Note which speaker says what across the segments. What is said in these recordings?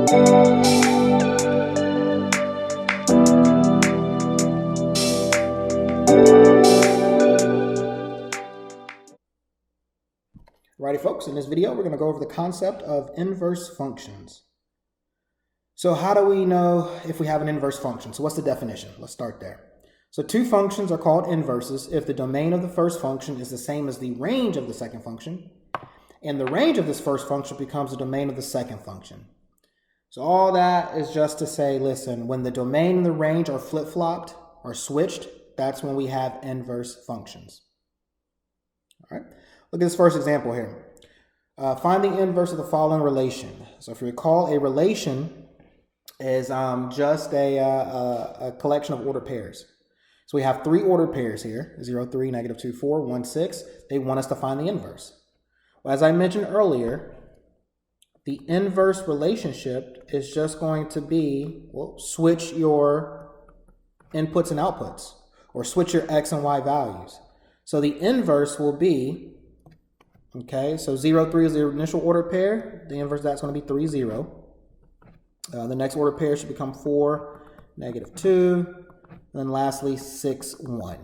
Speaker 1: Alrighty folks, in this video we're going to go over the concept of inverse functions. So how do we know if we have an inverse function? So what's the definition? Let's start there. So two functions are called inverses if the domain of the first function is the same as the range of the second function, and the range of this first function becomes the domain of the second function. So all that is just to say, listen, when the domain and the range are flip-flopped or switched, that's when we have inverse functions. All right. Look at this first example here. Find the inverse of the following relation. So if you recall, a relation is just a collection of ordered pairs. So we have three ordered pairs here, 0, 3, negative 2, 4, 1, 6. They want us to find the inverse. Well, as I mentioned earlier, the inverse relationship is just going to be, well, switch your inputs and outputs, or switch your x and y values. So the inverse will be, okay, so 0, 3 is the initial ordered pair. The inverse of that's going to be 3, 0. The next ordered pair should become 4, negative 2. And then lastly, 6, 1.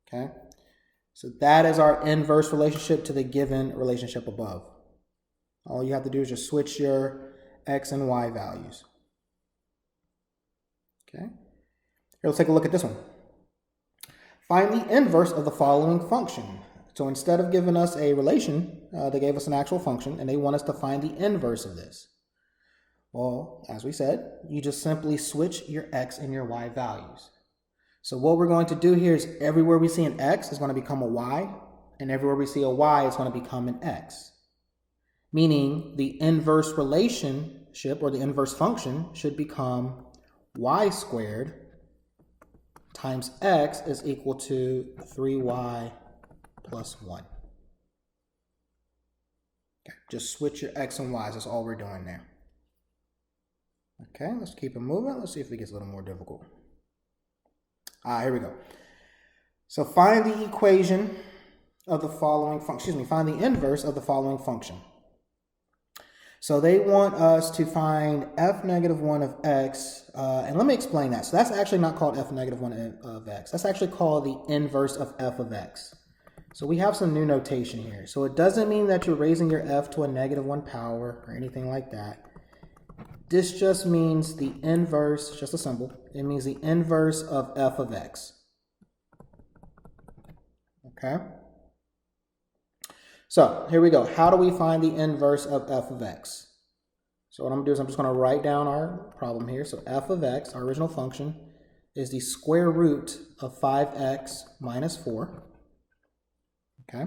Speaker 1: Okay, so that is our inverse relationship to the given relationship above. All you have to do is just switch your x and y values. Okay, here, let's take a look at this one. Find the inverse of the following function. So instead of giving us a relation, they gave us an actual function, and they want us to find the inverse of this. Well, as we said, you just simply switch your x and your y values. So what we're going to do here is everywhere we see an x is going to become a y, and everywhere we see a y is going to become an x. Meaning the inverse relationship or the inverse function should become y squared times x is equal to 3y plus 1. Okay, just switch your x and y's. That's all we're doing there. Okay, let's keep it moving. Let's see if it gets a little more difficult. Here we go. So find the equation of the following function. Find the inverse of the following function. So they want us to find f negative 1 of x, and let me explain that. So that's actually not called f negative 1 of x. That's actually called the inverse of f of x. So we have some new notation here. So it doesn't mean that you're raising your f to a negative 1 power or anything like that. This just means the inverse, just a symbol. It means the inverse of f of x. Okay? So here we go. How do we find the inverse of f of x? So what I'm going to do is I'm just going to write down our problem here. So f of x, our original function, is the square root of 5x minus 4. Okay.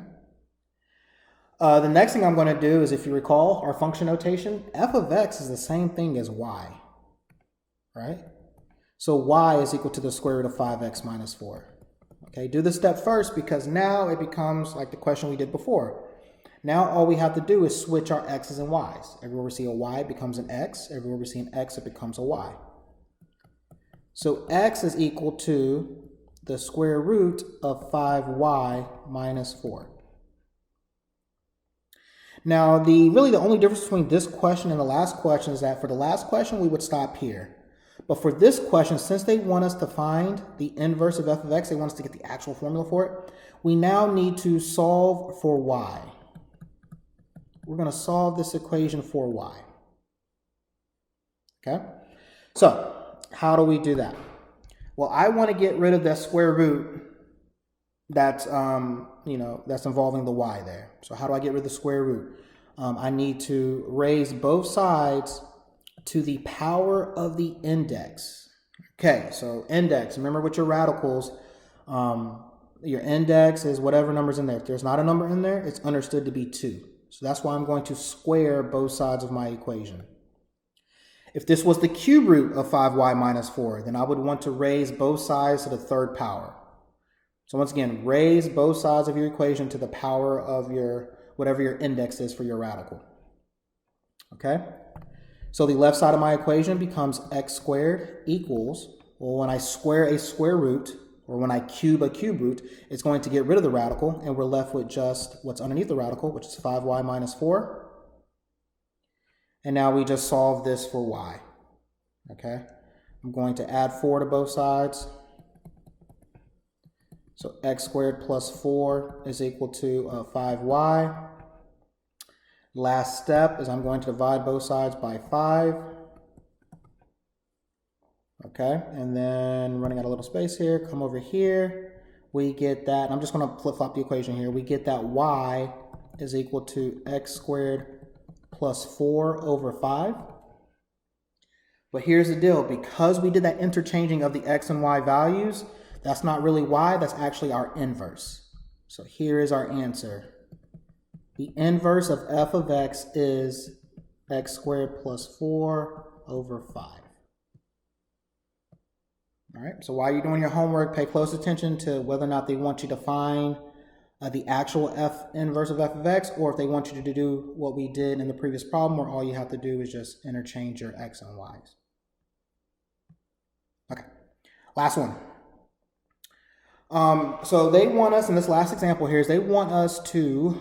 Speaker 1: The next thing I'm going to do is, if you recall our function notation, f of x is the same thing as y, right? So y is equal to the square root of 5x minus 4. Okay, do this step first because now it becomes like the question we did before. Now all we have to do is switch our x's and y's. Everywhere we see a y, it becomes an x. Everywhere we see an x, it becomes a y. So x is equal to the square root of 5y minus 4. Now, really the only difference between this question and the last question is that for the last question, we would stop here. But for this question, since they want us to find the inverse of f of x, they want us to get the actual formula for it, we now need to solve for y. We're going to solve this equation for y. Okay? So, how do we do that? Well, I want to get rid of that square root that's that's involving the y there. So how do I get rid of the square root? I need to raise both sides to the power of the index. Okay, so index, remember with your radicals, your index is whatever number's in there. If there's not a number in there, it's understood to be 2. So that's why I'm going to square both sides of my equation. If this was the cube root of 5y minus 4, then I would want to raise both sides to the third power. So once again, raise both sides of your equation to the power of your whatever your index is for your radical. Okay? So the left side of my equation becomes x squared equals, well, when I square a square root, or when I cube a cube root, it's going to get rid of the radical, and we're left with just what's underneath the radical, which is 5y minus 4. And now we just solve this for y. Okay, I'm going to add 4 to both sides. So x squared plus 4 is equal to 5y. Last step is I'm going to divide both sides by 5. Okay, and then running out a little space here, come over here. We get that, I'm just going to flip-flop the equation here. We get that y is equal to x squared plus 4 over 5. But here's the deal. Because we did that interchanging of the x and y values, that's not really y, that's actually our inverse. So here is our answer. The inverse of f of x is x squared plus 4 over 5. All right, so while you're doing your homework, pay close attention to whether or not they want you to find the actual inverse of f of x, or if they want you to do what we did in the previous problem, where all you have to do is just interchange your x and y's. Okay, last one. So they want us, in this last example here, is they want us to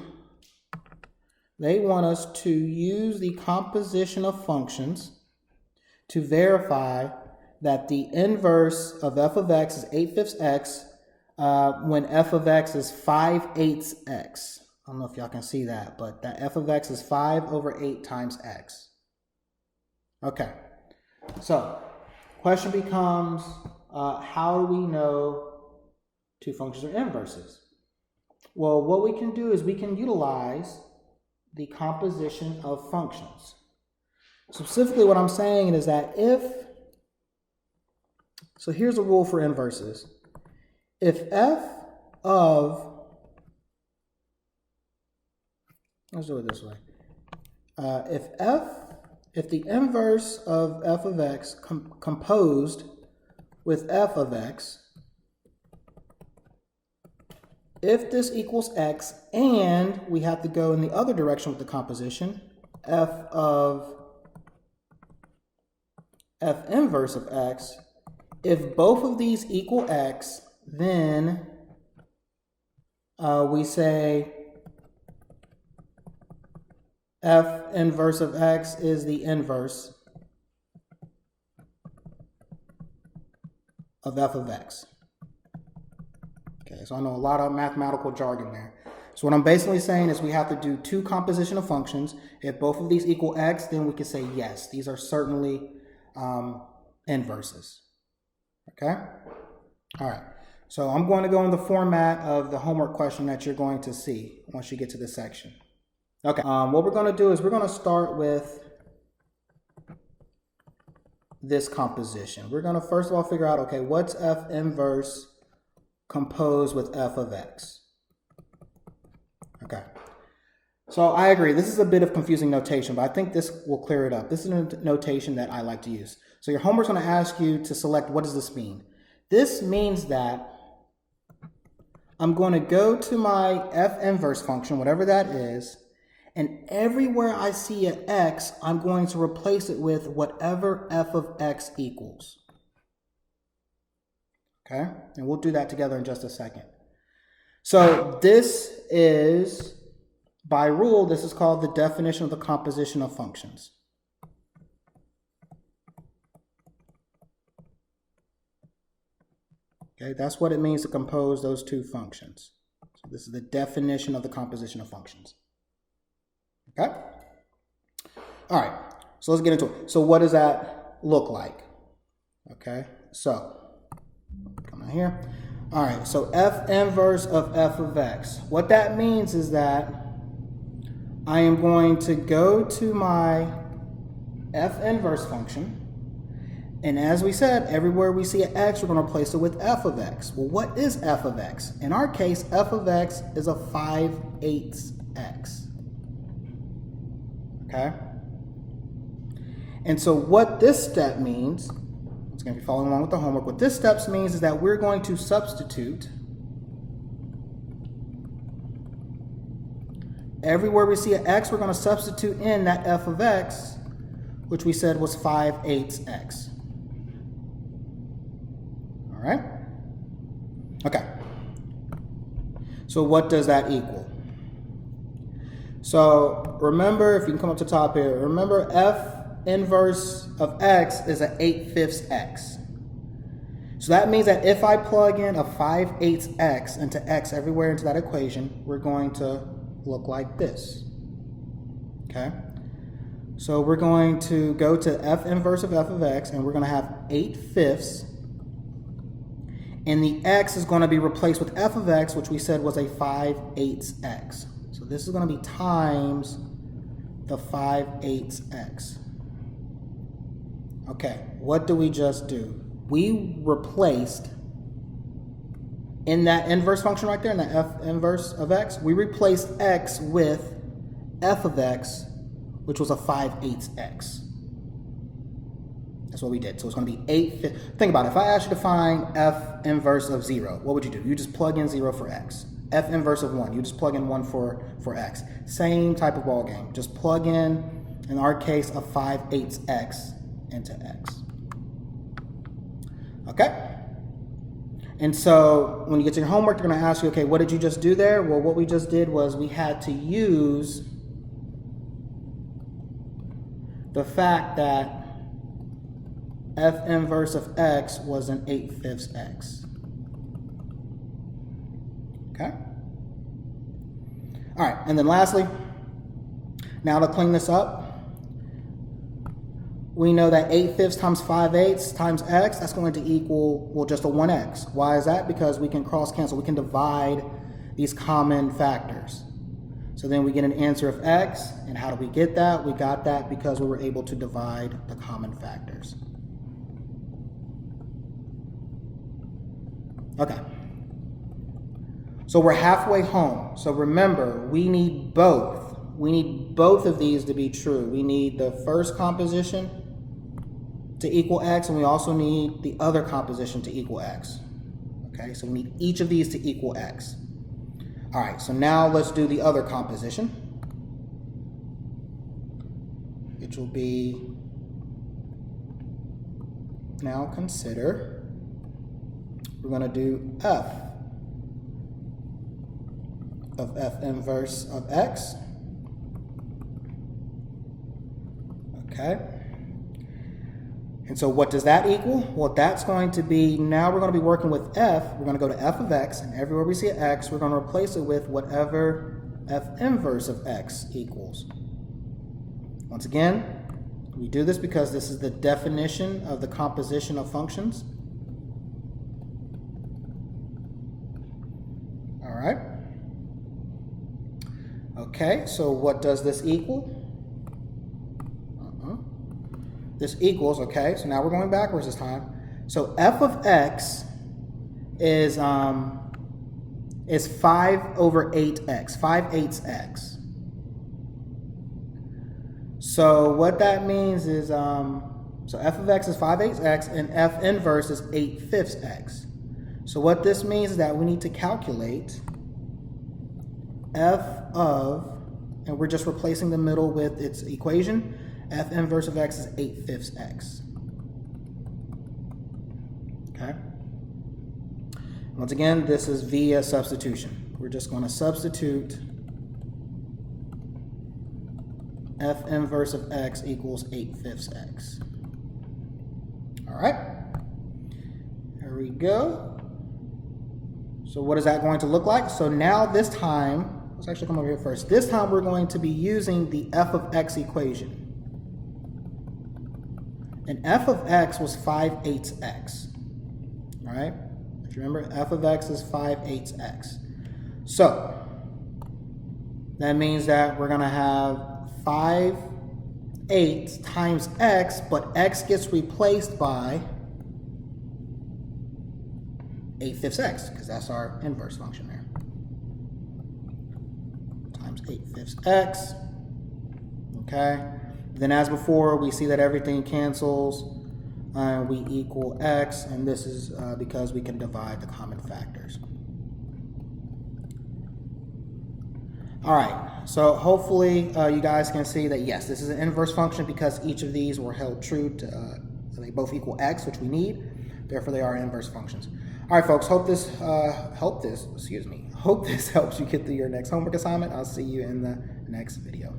Speaker 1: use the composition of functions to verify that the inverse of f of x is 8/5 x when f of x is 5/8 x. I don't know if y'all can see that, but that f of x is 5 over 8 times x. Okay, so question becomes, how do we know two functions are inverses? Well, what we can do is we can utilize the composition of functions. Specifically, what I'm saying is that so here's a rule for inverses. If let's do it this way. If the inverse of f of x composed with f of x, if this equals x, and we have to go in the other direction with the composition, f inverse of x, if both of these equal x, then we say f inverse of x is the inverse of f of x. Okay, so I know a lot of mathematical jargon there. So what I'm basically saying is we have to do two composition of functions. If both of these equal x, then we can say yes, these are certainly inverses. Okay? All right. So I'm going to go in the format of the homework question that you're going to see once you get to this section. Okay. What we're going to do is we're going to start with this composition. We're going to first of all figure out, okay, what's f inverse composed with f of x? Okay. So I agree, this is a bit of confusing notation, but I think this will clear it up. This is a notation that I like to use. So your homework's going to ask you to select, what does this mean? This means that I'm going to go to my f inverse function, whatever that is, and everywhere I see an x, I'm going to replace it with whatever f of x equals. Okay? And we'll do that together in just a second. So this is, by rule, this is called the definition of the composition of functions. Okay, that's what it means to compose those two functions. So this is the definition of the composition of functions. Okay? All right, so let's get into it. So what does that look like? Okay, so come on here. All right, so f inverse of f of x. What that means is that I am going to go to my f inverse function, and as we said, everywhere we see an x, we're going to replace it with f of x. Well, what is f of x? In our case, f of x is a 5/8 x. Okay? And so what this step means, it's going to be following along with the homework, what this step means is that we're going to substitute everywhere we see an x, we're going to substitute in that f of x, which we said was 5/8 x. All right? Okay. So what does that equal? So remember, if you can come up to the top here, remember f inverse of x is an 8/5 x. So that means that if I plug in a 5/8 x into x everywhere into that equation, we're going to look like this. Okay? So we're going to go to f inverse of f of x, and we're going to have 8/5. And the x is going to be replaced with f of x, which we said was a 5/8 x. So this is going to be times the 5/8 x. Okay, what do we just do? We replaced, in that inverse function right there, in the f inverse of x, we replaced x with f of x, which was a 5/8 x. That's what we did. So it's going to be 8/5. Think about it. If I asked you to find f inverse of 0, what would you do? You just plug in 0 for x. F inverse of 1, you just plug in 1 for x. Same type of ball game. Just plug in our case, a 5/8 x into x. Okay? And so when you get to your homework, they're going to ask you, okay, what did you just do there? Well, what we just did was we had to use the fact that f inverse of x was an 8/5 x. Okay? All right, and then lastly, now to clean this up, we know that 8/5 times 5/8 times x, that's going to equal, well, just a 1x. Why is that? Because we can cross cancel. We can divide these common factors. So then we get an answer of x, and how do we get that? We got that because we were able to divide the common factors. Okay. So we're halfway home. So remember, we need both. We need both of these to be true. We need the first composition to equal x, and we also need the other composition to equal x. Okay, so we need each of these to equal x. All right, so now let's do the other composition, which will be, now consider, we're going to do f of f inverse of x. Okay. And so what does that equal? Well, that's going to be, now we're going to be working with f. We're going to go to f of x, and everywhere we see an x, we're going to replace it with whatever f inverse of x equals. Once again, we do this because this is the definition of the composition of functions. All right. Okay, so what does this equal? This equals, okay, so now we're going backwards this time. So f of x is 5/8x, 5/8 x. So what that means is, so f of x is 5/8 x, and f inverse is 8/5 x. So what this means is that we need to calculate f of, and we're just replacing the middle with its equation, f inverse of x is 8/5 x. Okay? Once again, this is via substitution. We're just going to substitute f inverse of x equals 8/5 x. All right? There we go. So what is that going to look like? So now this time, let's actually come over here first. This time we're going to be using the f of x equation. And f of x was 5/8 x. All right? If you remember, f of x is 5/8 x. So that means that we're going to have 5/8 times x, but x gets replaced by 8/5 x, because that's our inverse function there. Times 8/5 x. Okay? Then as before, we see that everything cancels, and we equal x, and this is because we can divide the common factors. All right, so hopefully you guys can see that yes, this is an inverse function because each of these were held true to, they both equal x, which we need, therefore they are inverse functions. All right, folks, hope this helps you get through your next homework assignment. I'll see you in the next next video.